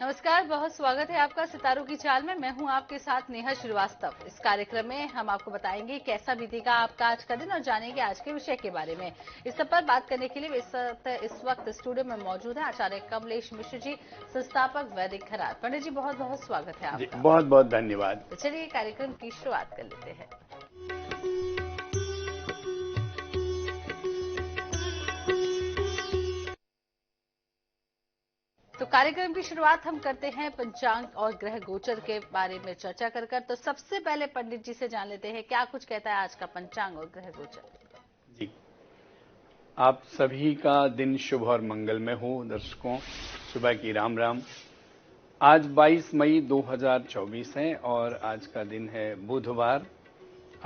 नमस्कार, बहुत स्वागत है आपका सितारों की चाल में। मैं हूं आपके साथ नेहा श्रीवास्तव। इस कार्यक्रम में हम आपको बताएंगे कैसा बीतेगा आपका आज का दिन और जानेंगे आज के विषय के बारे में। इस सब पर बात करने के लिए इस वक्त स्टूडियो में मौजूद है आचार्य कमलेश मिश्र जी, संस्थापक वैदिक घराट। पंडित जी, बहुत बहुत स्वागत है आपका। बहुत बहुत धन्यवाद। तो चलिए कार्यक्रम की शुरुआत कर लेते हैं। तो कार्यक्रम की शुरुआत हम करते हैं पंचांग और ग्रह गोचर के बारे में चर्चा कर। तो सबसे पहले पंडित जी से जान लेते हैं क्या कुछ कहता है आज का पंचांग और ग्रह गोचर। जी, आप सभी का दिन शुभ और मंगलमय हो। दर्शकों, सुबह की राम राम। आज 22 मई 2024 है और आज का दिन है बुधवार।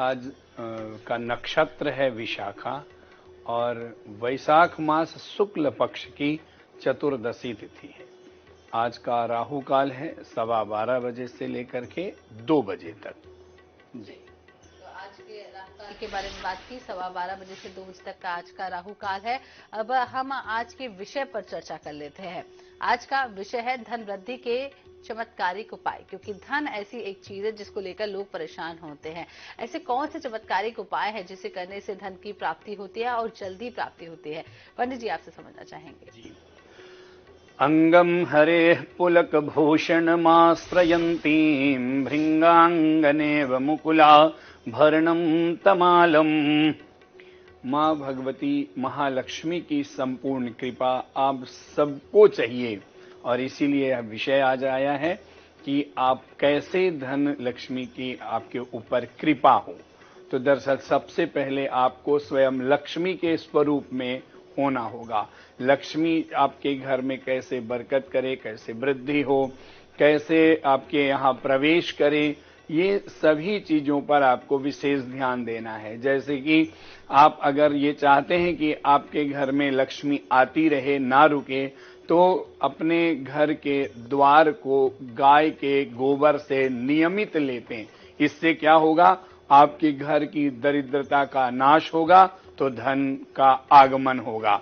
आज का नक्षत्र है विशाखा और वैशाख मास शुक्ल पक्ष की चतुर्दशी तिथि है। आज का राहु काल है 12:15 बजे से लेकर के 2 बजे तक। जी, तो आज के राहु काल के बारे में बात की। 12:15 बजे से 2 बजे तक का आज का राहु काल है। अब हम आज के विषय पर चर्चा कर लेते हैं। आज का विषय है धन वृद्धि के चमत्कारिक उपाय, क्योंकि धन ऐसी एक चीज है जिसको लेकर लोग परेशान होते हैं। ऐसे कौन से चमत्कारिक उपाय है जिसे करने से धन की प्राप्ति होती है और जल्दी प्राप्ति होती है? पंडित जी, आपसे समझना चाहेंगे। जी। अंगम हरे पुलक भूषणमाश्रयन्तीं भृंगांगनेव मुकुला भरणम तमालम। मां भगवती महालक्ष्मी की संपूर्ण कृपा आप सबको चाहिए और इसीलिए यह विषय आज आया है कि आप कैसे धन लक्ष्मी की आपके ऊपर कृपा हो। तो दरअसल सबसे पहले आपको स्वयं लक्ष्मी के स्वरूप में होना होगा। लक्ष्मी आपके घर में कैसे बरकत करे, कैसे वृद्धि हो, कैसे आपके यहाँ प्रवेश करे, ये सभी चीजों पर आपको विशेष ध्यान देना है। जैसे कि आप अगर ये चाहते हैं कि आपके घर में लक्ष्मी आती रहे, ना रुके, तो अपने घर के द्वार को गाय के गोबर से नियमित लेपें। इससे क्या होगा, आपके घर की दरिद्रता का नाश होगा तो धन का आगमन होगा।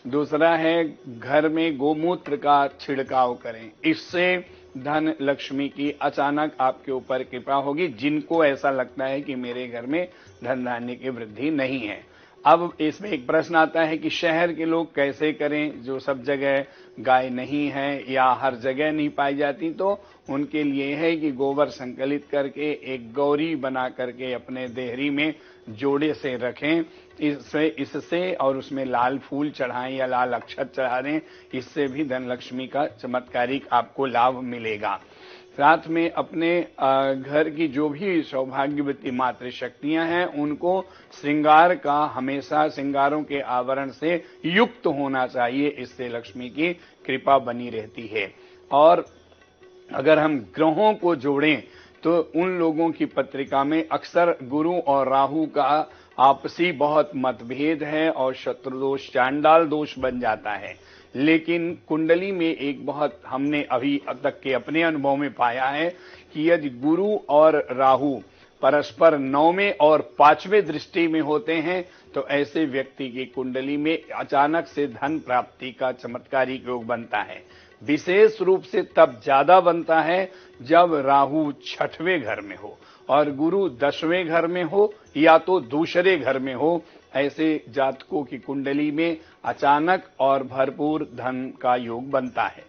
दूसरा है, घर में गोमूत्र का छिड़काव करें। इससे धन लक्ष्मी की अचानक आपके ऊपर कृपा होगी। जिनको ऐसा लगता है कि मेरे घर में धन धान्य की वृद्धि नहीं है। अब इसमें एक प्रश्न आता है कि शहर के लोग कैसे करें, जो सब जगह गाय नहीं है या हर जगह नहीं पाई जाती। तो उनके लिए है कि गोबर संकलित करके एक गौरी बना करके अपने देहरी में जोड़े से रखें। इससे और उसमें लाल फूल चढ़ाएं या लाल अक्षत चढ़ा दें। इससे भी धन लक्ष्मी का चमत्कारिक आपको लाभ मिलेगा। साथ में अपने घर की जो भी सौभाग्यवती मातृशक्तियां हैं उनको श्रृंगार का हमेशा श्रृंगारों के आवरण से युक्त होना चाहिए। इससे लक्ष्मी की कृपा बनी रहती है। और अगर हम ग्रहों को जोड़ें तो उन लोगों की पत्रिका में अक्सर गुरु और राहु का आपसी बहुत मतभेद है और शत्रु दोष, चांडाल दोष बन जाता है। लेकिन कुंडली में एक बहुत हमने अभी तक के अपने अनुभव में पाया है कि यदि गुरु और राहु परस्पर 9वें और 5वें दृष्टि में होते हैं तो ऐसे व्यक्ति की कुंडली में अचानक से धन प्राप्ति का चमत्कारिक योग बनता है। विशेष रूप से तब ज्यादा बनता है जब राहु 6वें घर में हो और गुरु 10वें घर में हो या तो दूसरे घर में हो। ऐसे जातकों की कुंडली में अचानक और भरपूर धन का योग बनता है।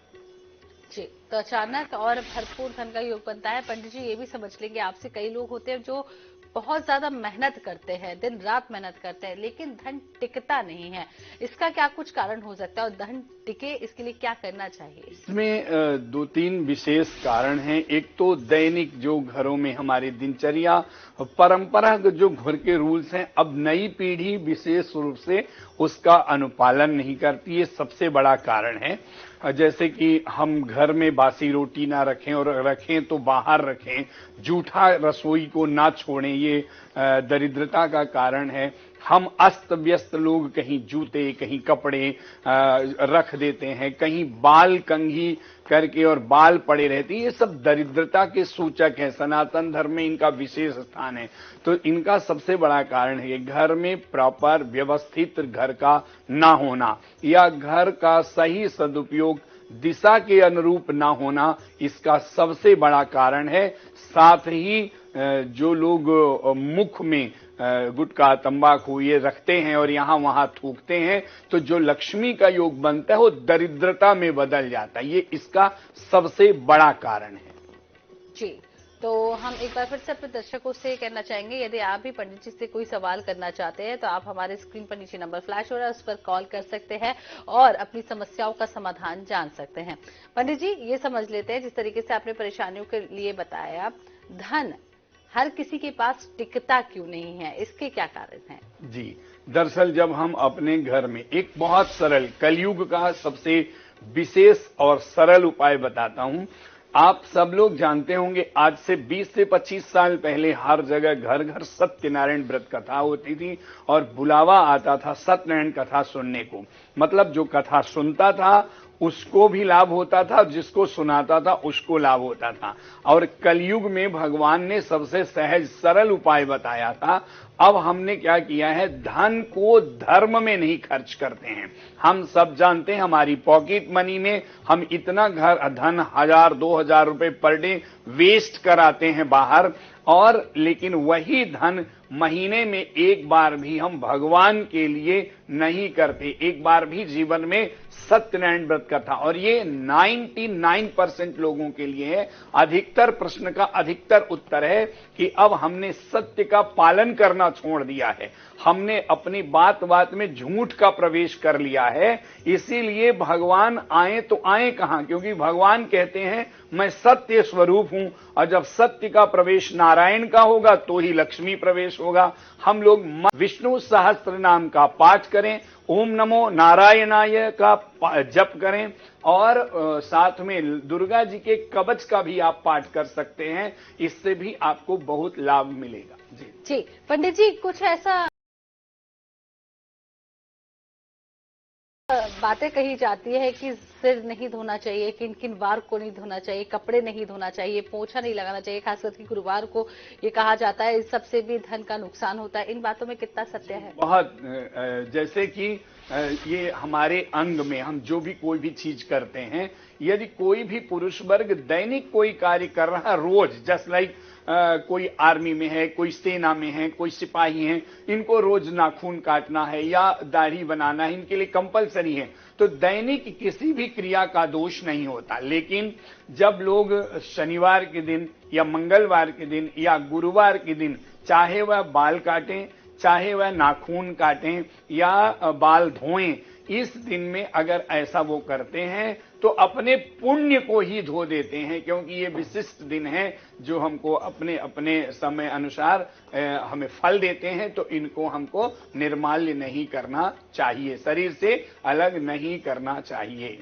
जी, तो अचानक और भरपूर धन का योग बनता है। पंडित जी, ये भी समझ लेंगे आपसे, कई लोग होते हैं जो बहुत ज्यादा मेहनत करते हैं, दिन रात मेहनत करते हैं, लेकिन धन टिकता नहीं है। इसका क्या कुछ कारण हो सकता है और धन टिके इसके लिए क्या करना चाहिए? इसमें 2-3 विशेष कारण हैं। एक तो दैनिक जो घरों में हमारी दिनचर्या परंपरागत जो घर के रूल्स हैं, अब नई पीढ़ी विशेष रूप से उसका अनुपालन नहीं करती है, सबसे बड़ा कारण है। जैसे कि हम घर में बासी रोटी ना रखें और रखें तो बाहर रखें, जूठा रसोई को ना छोड़ें, ये दरिद्रता का कारण है। हम अस्त व्यस्त लोग कहीं जूते, कहीं कपड़े रख देते हैं, कहीं बाल कंघी करके और बाल पड़े रहते हैं। ये सब दरिद्रता के सूचक हैं। सनातन धर्म में इनका विशेष स्थान है। तो इनका सबसे बड़ा कारण है कि घर में प्रॉपर व्यवस्थित घर का ना होना या घर का सही सदुपयोग दिशा के अनुरूप ना होना इसका सबसे बड़ा कारण है। साथ ही जो लोग मुख में गुटखा तंबाकू ये रखते हैं और यहां वहां थूकते हैं, तो जो लक्ष्मी का योग बनता है वो दरिद्रता में बदल जाता है। ये इसका सबसे बड़ा कारण है। जी, तो हम एक बार फिर से अपने दर्शकों से कहना चाहेंगे, यदि आप भी पंडित जी से कोई सवाल करना चाहते हैं तो आप हमारे स्क्रीन पर नीचे नंबर फ्लैश हो रहा है, उस पर कॉल कर सकते हैं और अपनी समस्याओं का समाधान जान सकते हैं। पंडित जी, ये समझ लेते हैं, जिस तरीके से आपने परेशानियों के लिए बताया, धन हर किसी के पास टिकता क्यों नहीं है, इसके क्या कारण हैं? जी, दरअसल जब हम अपने घर में एक बहुत सरल कलयुग का सबसे विशेष और सरल उपाय बताता हूं। आप सब लोग जानते होंगे, आज से 20 से 25 साल पहले हर जगह घर घर सत्यनारायण व्रत कथा होती थी और बुलावा आता था सत्यनारायण कथा सुनने को। मतलब जो कथा सुनता था उसको भी लाभ होता था, जिसको सुनाता था उसको लाभ होता था। और कलयुग में भगवान ने सबसे सहज सरल उपाय बताया था। अब हमने क्या किया है, धन को धर्म में नहीं खर्च करते हैं। हम सब जानते हैं हमारी पॉकेट मनी में हम इतना धन 1000-2000 रुपए पर डे वेस्ट कराते हैं बाहर, और लेकिन वही धन महीने में एक बार भी हम भगवान के लिए नहीं करते, एक बार भी जीवन में सत्यनारायण व्रत कथा। और ये 99% लोगों के लिए है। अधिकतर प्रश्न का अधिकतर उत्तर है कि अब हमने सत्य का पालन करना छोड़ दिया है, हमने अपनी बात बात में झूठ का प्रवेश कर लिया है। इसीलिए भगवान आए तो आए कहां, क्योंकि भगवान कहते हैं मैं सत्य स्वरूप हूं, और जब सत्य का प्रवेश नारायण का होगा तो ही लक्ष्मी प्रवेश होगा। हम लोग विष्णु सहस्त्र नाम का पाठ करें, ओम नमो नारायणाय का जप करें, और साथ में दुर्गा जी के कवच का भी आप पाठ कर सकते हैं। इससे भी आपको बहुत लाभ मिलेगा। जी पंडित जी, कुछ ऐसा बातें कही जाती है कि सिर नहीं धोना चाहिए, किन किन वार को नहीं धोना चाहिए, कपड़े नहीं धोना चाहिए, पोछा नहीं लगाना चाहिए, खासकर कि गुरुवार को ये कहा जाता है इस सबसे भी धन का नुकसान होता है। इन बातों में कितना सत्य है? बहुत, जैसे कि ये हमारे अंग में हम जो भी कोई भी चीज करते हैं, यदि कोई भी पुरुष वर्ग दैनिक कोई कार्य कर रहा है रोज, जस्ट लाइक कोई आर्मी में है, कोई सेना में है, कोई सिपाही है, इनको रोज नाखून काटना है या दाढ़ी बनाना है, इनके लिए कंपलसरी है, तो दैनिक किसी भी क्रिया का दोष नहीं होता। लेकिन जब लोग शनिवार के दिन या मंगलवार के दिन या गुरुवार के दिन, चाहे वह बाल काटें, चाहे वह नाखून काटें या बाल धोएं, इस दिन में अगर ऐसा वो करते हैं तो अपने पुण्य को ही धो देते हैं, क्योंकि ये विशिष्ट दिन है जो हमको अपने अपने समय अनुसार हमें फल देते हैं। तो इनको हमको निर्माल्य नहीं करना चाहिए, शरीर से अलग नहीं करना चाहिए।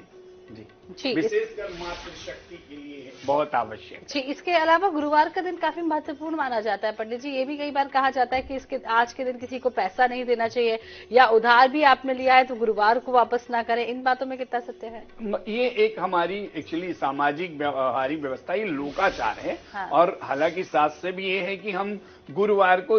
जी, विशेषकर मातृशक्ति के लिए बहुत आवश्यक। जी, इसके अलावा गुरुवार का दिन काफी महत्वपूर्ण माना जाता है पंडित जी। ये भी कई बार कहा जाता है कि इसके आज के दिन किसी को पैसा नहीं देना चाहिए, या उधार भी आपने लिया है तो गुरुवार को वापस ना करें। इन बातों में कितना सत्य है? ये एक हमारी एक्चुअली सामाजिक व्यवहारिक व्यवस्था, ये लोकाचार है। हाँ। और हालांकि साथ से भी ये है कि हम गुरुवार को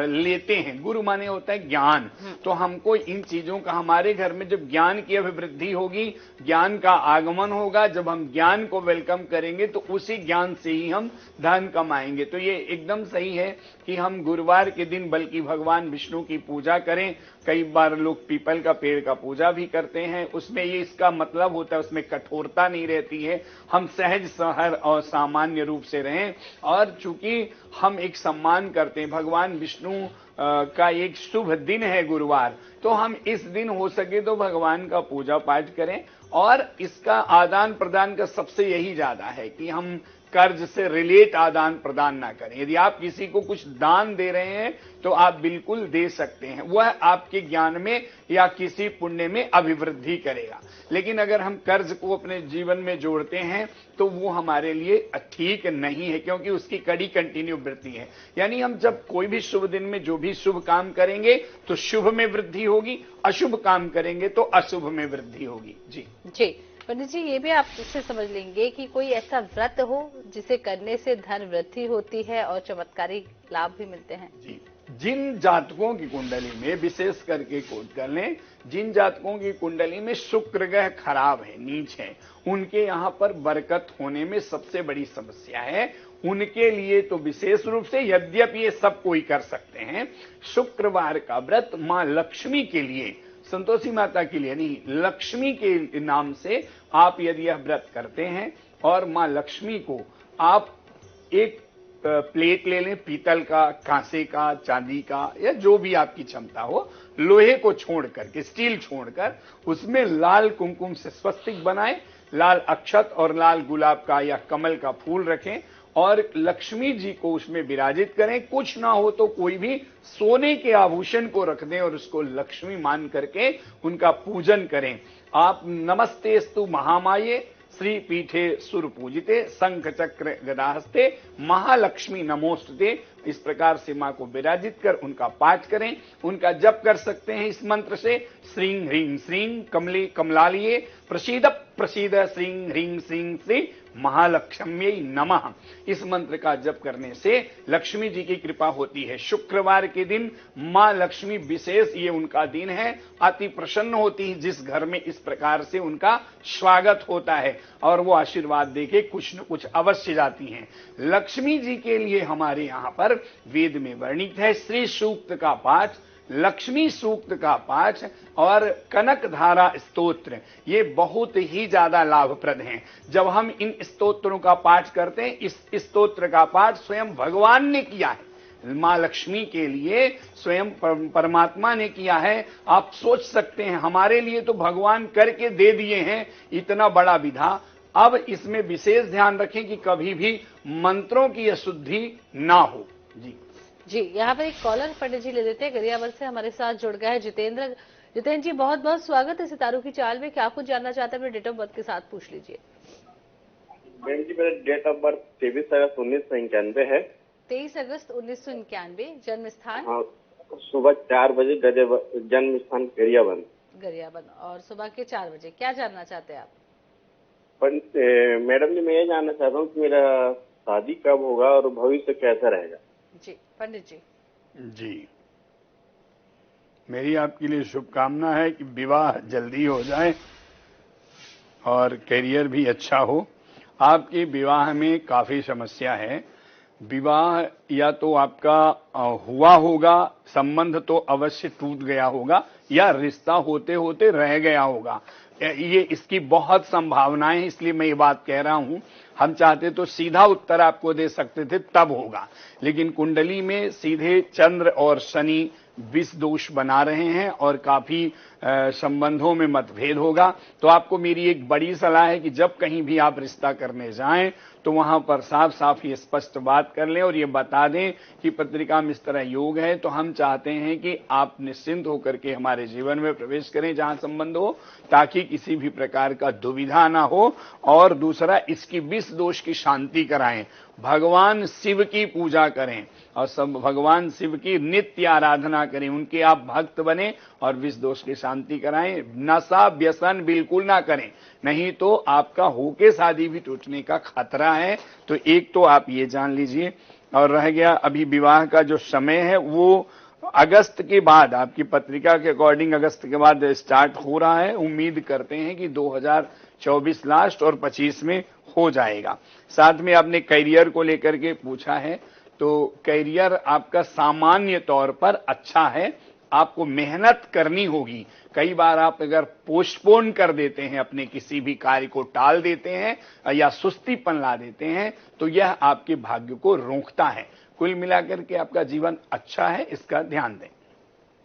लेते हैं। गुरु माने होता है ज्ञान, तो हमको इन चीजों का, हमारे घर में जब ज्ञान की अभिवृद्धि होगी, ज्ञान का आगमन होगा, जब हम ज्ञान को वेलकम करेंगे तो उसी ज्ञान से ही हम धन कमाएंगे। तो ये एकदम सही है कि हम गुरुवार के दिन बल्कि भगवान विष्णु की पूजा करें। कई बार लोग पीपल का पेड़ का पूजा भी करते हैं, उसमें ये इसका मतलब होता है उसमें कठोरता नहीं रहती है, हम सहज सहर और सामान्य रूप से रहें। और चूंकि हम एक सम्मान करते हैं, भगवान विष्णु का एक शुभ दिन है गुरुवार, तो हम इस दिन हो सके तो भगवान का पूजा पाठ करें। और इसका आदान प्रदान का सबसे यही ज्यादा है कि हम कर्ज से रिलेट आदान प्रदान ना करें। यदि आप किसी को कुछ दान दे रहे हैं तो आप बिल्कुल दे सकते हैं, वह आपके ज्ञान में या किसी पुण्य में अभिवृद्धि करेगा। लेकिन अगर हम कर्ज को अपने जीवन में जोड़ते हैं तो वो हमारे लिए ठीक नहीं है, क्योंकि उसकी कड़ी कंटिन्यू वृद्धि है। यानी हम जब कोई भी शुभ दिन में जो भी शुभ काम करेंगे तो शुभ में वृद्धि होगी, अशुभ काम करेंगे तो अशुभ में वृद्धि होगी। जी पंडित जी, ये भी आप इससे समझ लेंगे कि कोई ऐसा व्रत हो जिसे करने से धन वृद्धि होती है और चमत्कारी लाभ भी मिलते हैं? जी, जिन जातकों की कुंडली में, विशेष करके कोट कर लें, जिन जातकों की कुंडली में शुक्र ग्रह खराब है, नीच है, उनके यहां पर बरकत होने में सबसे बड़ी समस्या है। उनके लिए तो विशेष रूप से, यद्यपि ये सब कोई कर सकते हैं, शुक्रवार का व्रत मां लक्ष्मी के लिए, संतोषी माता के लिए नहीं, लक्ष्मी के नाम से आप यदि यह व्रत करते हैं और मां लक्ष्मी को आप एक प्लेट ले लें, पीतल का, कांसे का, चांदी का, या जो भी आपकी क्षमता हो, लोहे को छोड़ करके, स्टील छोड़कर उसमें लाल कुमकुम से स्वस्तिक बनाएं, लाल अक्षत और लाल गुलाब का या कमल का फूल रखें और लक्ष्मी जी को उसमें विराजित करें। कुछ ना हो तो कोई भी सोने के आभूषण को रख दें और उसको लक्ष्मी मान करके उनका पूजन करें। आप नमस्तेस्तु महामाये श्री पीठे सुर पूजिते शंख चक्र गदाहस्ते महालक्ष्मी नमोस्तुते, इस प्रकार से मां को विराजित कर उनका पाठ करें। उनका जप कर सकते हैं इस मंत्र से, श्रीं ह्रीं श्रीं कमले कमलालिये प्रसीद प्रसीद श्रीं ह्रीं श्रीं श्री महालक्ष्म्यै नमः। इस मंत्र का जप करने से लक्ष्मी जी की कृपा होती है। शुक्रवार के दिन मां लक्ष्मी विशेष, ये उनका दिन है, अति प्रसन्न होती है। जिस घर में इस प्रकार से उनका स्वागत होता है और वो आशीर्वाद देके कुछ न कुछ अवश्य जाती हैं। लक्ष्मी जी के लिए हमारे यहां पर वेद में वर्णित है श्री सूक्त का पाठ, लक्ष्मी सूक्त का पाठ और कनक धारा स्तोत्र, ये बहुत ही ज्यादा लाभप्रद हैं। जब हम इन स्तोत्रों का पाठ करते हैं, इस स्तोत्र का पाठ स्वयं भगवान ने किया है, मां लक्ष्मी के लिए स्वयं परमात्मा ने किया है। आप सोच सकते हैं, हमारे लिए तो भगवान करके दे दिए हैं इतना बड़ा विधा। अब इसमें विशेष ध्यान रखें कि कभी भी मंत्रों की अशुद्धि ना हो। जी, यहाँ पर एक कॉलर पंडित जी ले लेते हैं, गरियाबंद से हमारे साथ जुड़ गया है जितेंद्र। जितेंद्र जी, बहुत बहुत स्वागत है सितारों की चाल में। क्या कुछ जानना चाहते हैं, अपने डेट ऑफ बर्थ के साथ पूछ लीजिए। मैम जी, मेरा डेट ऑफ बर्थ 23 अगस्त 1991 है। 23 अगस्त 1991। जन्म स्थान? हाँ, सुबह 4 बजे, जन्म स्थान गरियाबंद। गरियाबंद, और सुबह के 4 बजे। क्या जानना चाहते हैं आप? मैडम जी, मैं ये जानना चाहता हूँ कि मेरा शादी कब होगा और भविष्य कैसा रहेगा। जी पंडित जी। जी, मेरी आपके लिए शुभकामना है कि विवाह जल्दी हो जाए और करियर भी अच्छा हो। आपके विवाह में काफी समस्या है। विवाह या तो आपका हुआ होगा, संबंध तो अवश्य टूट गया होगा, या रिश्ता होते होते रह गया होगा। ये इसकी बहुत संभावनाएं, इसलिए मैं ये बात कह रहा हूं। हम चाहते तो सीधा उत्तर आपको दे सकते थे, तब होगा, लेकिन कुंडली में सीधे चंद्र और शनि विष दोष बना रहे हैं और काफी संबंधों में मतभेद होगा। तो आपको मेरी एक बड़ी सलाह है कि जब कहीं भी आप रिश्ता करने जाएं तो वहां पर साफ साफ ये स्पष्ट बात कर लें और ये बता दें कि पत्रिका में इस तरह योग है, तो हम चाहते हैं कि आप निश्चिंत होकर के हमारे जीवन में प्रवेश करें जहां संबंध हो, ताकि किसी भी प्रकार का दुविधा ना हो। और दूसरा, इसकी विष दोष की शांति कराएं, भगवान शिव की पूजा करें और सब भगवान शिव की नित्य आराधना करें, उनके आप भक्त बने और विष दोष की शांति कराएं। नशा व्यसन बिल्कुल ना करें, नहीं तो आपका होके शादी भी टूटने का खतरा है। तो एक तो आप ये जान लीजिए। और रह गया अभी विवाह का जो समय है वो अगस्त के बाद, आपकी पत्रिका के अकॉर्डिंग अगस्त के बाद स्टार्ट हो रहा है। उम्मीद करते हैं कि 2024 लास्ट और 25 में हो जाएगा। साथ में आपने करियर को लेकर के पूछा है, तो करियर आपका सामान्य तौर पर अच्छा है। आपको मेहनत करनी होगी। कई बार आप अगर पोस्टपोन कर देते हैं, अपने किसी भी कार्य को टाल देते हैं या सुस्तीपन ला देते हैं, तो यह आपके भाग्य को रोकता है। कुल मिलाकर के आपका जीवन अच्छा है, इसका ध्यान दें।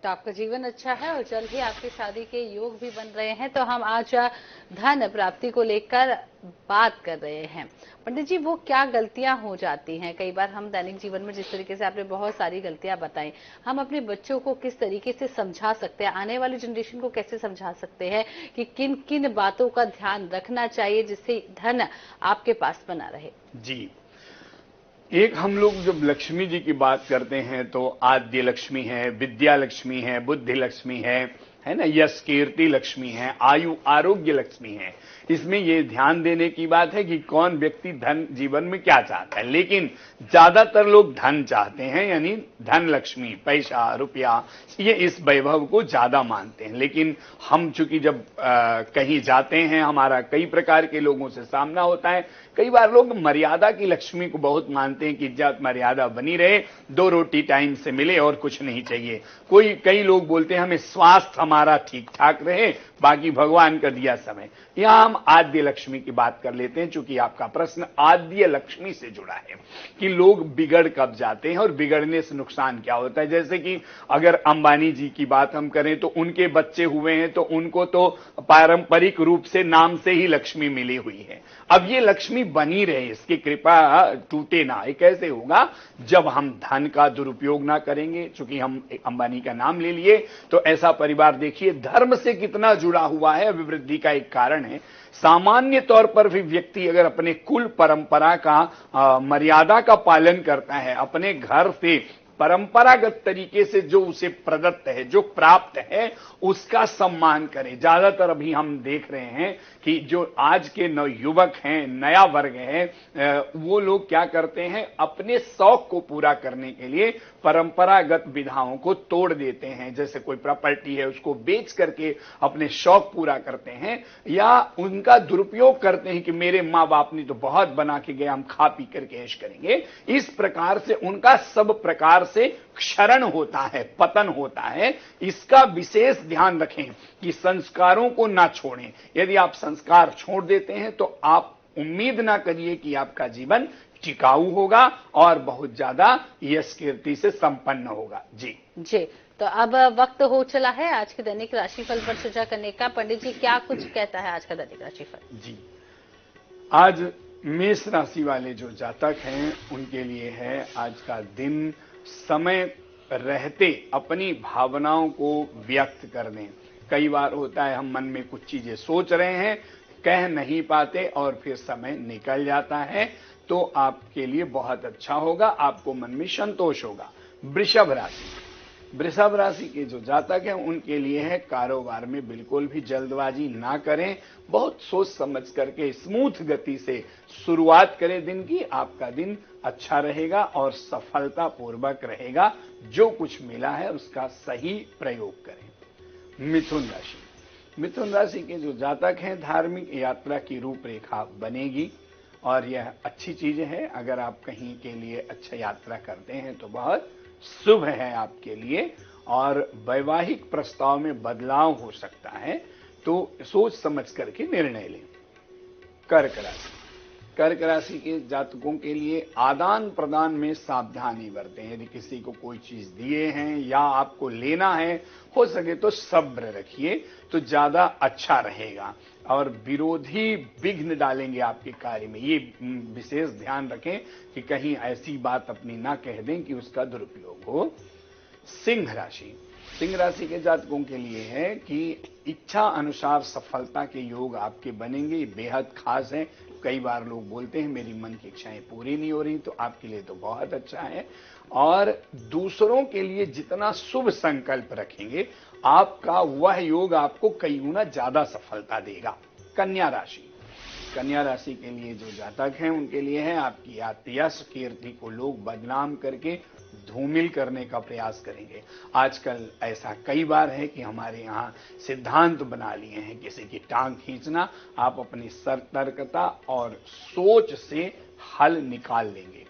तो आपका जीवन अच्छा है और जल्द ही आपकी शादी के योग भी बन रहे हैं। तो हम आज धन प्राप्ति को लेकर बात कर रहे हैं। पंडित जी, वो क्या गलतियां हो जाती हैं? कई बार हम दैनिक जीवन में, जिस तरीके से आपने बहुत सारी गलतियां बताई, हम अपने बच्चों को किस तरीके से समझा सकते हैं, आने वाली जनरेशन को कैसे समझा सकते हैं कि किन किन बातों का ध्यान रखना चाहिए जिससे धन आपके पास बना रहे? जी, एक हम लोग जब लक्ष्मी जी की बात करते हैं तो आद्य लक्ष्मी है, विद्या लक्ष्मी है, बुद्धि लक्ष्मी है, है ना, यश कीर्ति लक्ष्मी है, आयु आरोग्य लक्ष्मी है। इसमें यह ध्यान देने की बात है कि कौन व्यक्ति धन जीवन में क्या चाहता है, लेकिन ज्यादातर लोग धन चाहते हैं, यानी धन लक्ष्मी, पैसा रुपया, ये इस वैभव को ज्यादा मानते हैं। लेकिन हम चूंकि जब कहीं जाते हैं, हमारा कई प्रकार के लोगों से सामना होता है। कई बार लोग मर्यादा की लक्ष्मी को बहुत मानते हैं कि इज्जत मर्यादा बनी रहे, 2 रोटी टाइम से मिले और कुछ नहीं चाहिए। कई लोग बोलते हैं हमें स्वास्थ्य हमारा ठीक ठाक रहे, बाकी भगवान का दिया समय। यहां हम आद्य लक्ष्मी की बात कर लेते हैं, चूंकि आपका प्रश्न आद्य लक्ष्मी से जुड़ा है कि लोग बिगड़ कब जाते हैं और बिगड़ने से नुकसान क्या होता है। जैसे कि अगर अंबानी जी की बात हम करें तो उनके बच्चे हुए हैं तो उनको तो पारंपरिक रूप से नाम से ही लक्ष्मी मिली हुई है। अब ये लक्ष्मी बनी रहे, इसकी कृपा टूटे ना। ये कैसे होगा? जब हम धन का दुरुपयोग ना करेंगे। चूंकि हम अंबानी का नाम ले लिए तो ऐसा परिवार देखिए धर्म से कितना जुड़ा हुआ है, अभिवृद्धि का एक कारण है। सामान्य तौर पर भी व्यक्ति अगर अपने कुल परंपरा का मर्यादा का पालन करता है, अपने घर से परंपरागत तरीके से जो उसे प्रदत्त है, जो प्राप्त है, उसका सम्मान करें। ज्यादातर अभी हम देख रहे हैं कि जो आज के नवयुवक हैं, नया वर्ग है, वो लोग क्या करते हैं, अपने शौक को पूरा करने के लिए परंपरागत विधाओं को तोड़ देते हैं। जैसे कोई प्रॉपर्टी है उसको बेच करके अपने शौक पूरा करते हैं, या उनका दुरुपयोग करते हैं कि मेरे माँ बाप ने तो बहुत बना के गए, हम खा पी करके ऐश करेंगे। इस प्रकार से उनका सब प्रकार से क्षरण होता है, पतन होता है। इसका विशेष ध्यान रखें कि संस्कारों को ना छोड़ें। यदि आप संस्कार छोड़ देते हैं तो आप उम्मीद ना करिए कि आपका जीवन टिकाऊ होगा और बहुत ज्यादा यश कीर्ति से संपन्न होगा। जी जी, तो अब वक्त हो चला है आज के दैनिक राशिफल पर चर्चा करने का। पंडित जी क्या कुछ कहता है आज का दैनिक राशिफल? जी, आज मेष राशि वाले जो जातक हैं उनके लिए है आज का दिन, समय रहते अपनी भावनाओं को व्यक्त कर दें। कई बार होता है हम मन में कुछ चीजें सोच रहे हैं, कह नहीं पाते और फिर समय निकल जाता है, तो आपके लिए बहुत अच्छा होगा, आपको मन में संतोष होगा। वृषभ राशि के जो जातक हैं उनके लिए है कारोबार में बिल्कुल भी जल्दबाजी ना करें, बहुत सोच समझ करके स्मूथ गति से शुरुआत करें दिन की। आपका दिन अच्छा रहेगा और सफलता पूर्वक रहेगा। जो कुछ मिला है उसका सही प्रयोग करें। मिथुन राशि के जो जातक हैं धार्मिक यात्रा की रूपरेखा बनेगी और यह अच्छी चीज है। अगर आप कहीं के लिए अच्छा यात्रा करते हैं तो बहुत शुभ है आपके लिए, और वैवाहिक प्रस्ताव में बदलाव हो सकता है, तो सोच समझ करके निर्णय लें। कर्क राशि के जातकों के लिए आदान प्रदान में सावधानी बरतें। यदि किसी को कोई चीज दिए हैं या आपको लेना है, हो सके तो सब्र रखिए तो ज्यादा अच्छा रहेगा। और विरोधी विघ्न डालेंगे आपके कार्य में, ये विशेष ध्यान रखें कि कहीं ऐसी बात अपनी ना कह दें कि उसका दुरुपयोग हो। सिंह राशि के जातकों के लिए है कि इच्छा अनुसार सफलता के योग आपके बनेंगे, ये बेहद खास है। कई बार लोग बोलते हैं मेरी मन की इच्छाएं पूरी नहीं हो रही, तो आपके लिए तो बहुत अच्छा है। और दूसरों के लिए जितना शुभ संकल्प रखेंगे, आपका वह योग आपको कई गुना ज्यादा सफलता देगा। कन्या राशि के लिए जो जातक हैं उनके लिए है आपकी यश कीर्ति को लोग बदनाम करके धूमिल करने का प्रयास करेंगे। आजकल ऐसा कई बार है कि हमारे यहाँ सिद्धांत बना लिए हैं किसी की टांग खींचना। आप अपनी सतर्कता और सोच से हल निकाल लेंगे।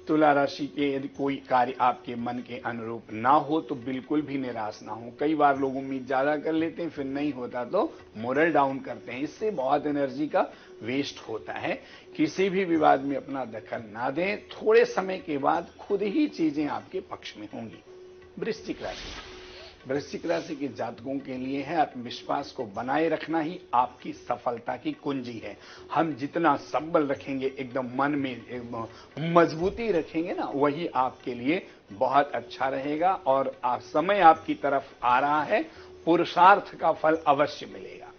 तुला राशि के यदि कोई कार्य आपके मन के अनुरूप ना हो तो बिल्कुल भी निराश ना हो। कई बार लोग उम्मीद ज्यादा कर लेते हैं, फिर नहीं होता तो मोरल डाउन करते हैं, इससे बहुत एनर्जी का वेस्ट होता है। किसी भी विवाद में अपना दखल ना दें, थोड़े समय के बाद खुद ही चीजें आपके पक्ष में होंगी। वृश्चिक राशि के जातकों के लिए है आत्मविश्वास को बनाए रखना ही आपकी सफलता की कुंजी है। हम जितना सबल रखेंगे, एकदम मन में मजबूती रखेंगे ना, वही आपके लिए बहुत अच्छा रहेगा। और समय आपकी तरफ आ रहा है, पुरुषार्थ का फल अवश्य मिलेगा।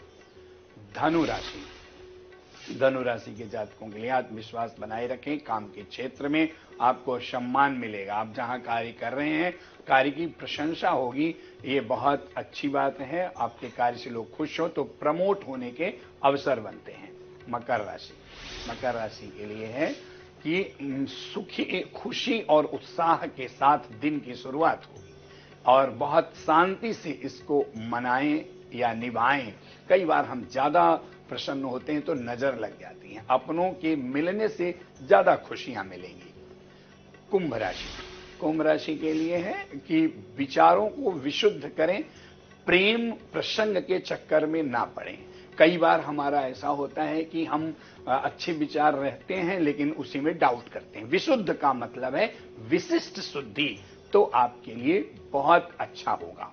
धनु राशि के जातकों के लिए आत्मविश्वास बनाए रखें। काम के क्षेत्र में आपको सम्मान मिलेगा। आप जहां कार्य कर रहे हैं, कार्य की प्रशंसा होगी, ये बहुत अच्छी बात है। आपके कार्य से लोग खुश हो तो प्रमोट होने के अवसर बनते हैं। मकर राशि के लिए है कि सुखी, खुशी और उत्साह के साथ दिन की शुरुआत होगी और बहुत शांति से इसको मनाएं या निभाएं। कई बार हम ज्यादा प्रसन्न होते हैं तो नजर लग जाती है। अपनों के मिलने से ज्यादा खुशियां मिलेंगी। कुंभ राशि के लिए है कि विचारों को विशुद्ध करें, प्रेम प्रसंग के चक्कर में ना पड़ें। कई बार हमारा ऐसा होता है कि हम अच्छे विचार रहते हैं लेकिन उसी में डाउट करते हैं। विशुद्ध का मतलब है विशिष्ट शुद्धि, तो आपके लिए बहुत अच्छा होगा।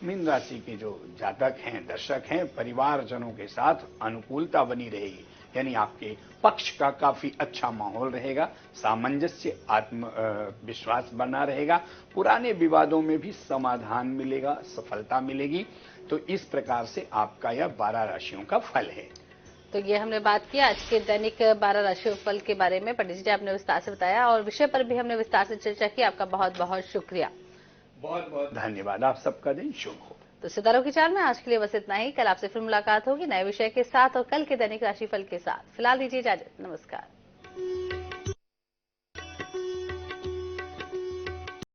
मीन राशि के जो जातक हैं, दर्शक हैं, परिवारजनों के साथ अनुकूलता बनी रहेगी, यानी आपके पक्ष का काफी अच्छा माहौल रहेगा। सामंजस्य, आत्मविश्वास बना रहेगा। पुराने विवादों में भी समाधान मिलेगा, सफलता मिलेगी। तो इस प्रकार से आपका यह 12 राशियों का फल है। तो ये हमने बात की आज के दैनिक 12 राशियों फल के बारे में। पंडित जी, आपने विस्तार से बताया और विषय पर भी हमने विस्तार से चर्चा की। आपका बहुत बहुत शुक्रिया। बहुत बहुत धन्यवाद। आप सबका दिन शुभ हो। तो सितारों की चाल में आज के लिए बस इतना ही। कल आपसे फिर मुलाकात होगी नए विषय के साथ और कल के दैनिक राशिफल के साथ। फिलहाल दीजिए इजाजत। नमस्कार।